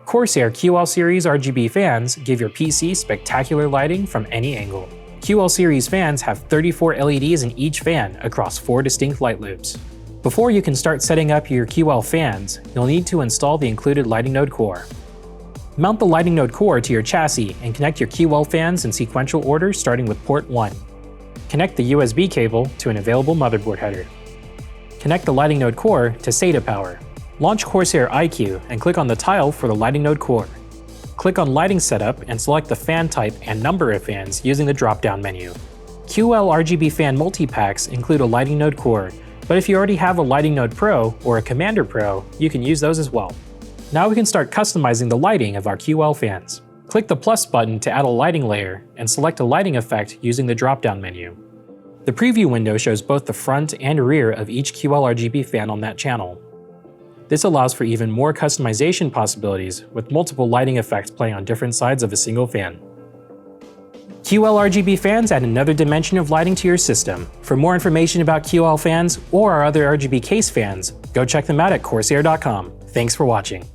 Corsair QL Series RGB fans give your PC spectacular lighting from any angle. QL Series fans have 34 LEDs in each fan across 4 distinct light loops. Before you can start setting up your QL fans, you'll need to install the included Lighting Node core. Mount the Lighting Node core to your chassis and connect your QL fans in sequential order starting with port 1. Connect the USB cable to an available motherboard header. Connect the Lighting Node core to SATA power. Launch Corsair iCUE and click on the tile for the Lighting Node core. Click on Lighting Setup and select the fan type and number of fans using the drop-down menu. QL RGB fan multi-packs include a Lighting Node core, but if you already have a Lighting Node Pro or a Commander Pro, you can use those as well. Now we can start customizing the lighting of our QL fans. Click the plus button to add a lighting layer and select a lighting effect using the drop-down menu. The preview window shows both the front and rear of each QL RGB fan on that channel. This allows for even more customization possibilities with multiple lighting effects playing on different sides of a single fan. QL RGB fans add another dimension of lighting to your system. For more information about QL fans or our other RGB case fans, go check them out at Corsair.com. Thanks for watching.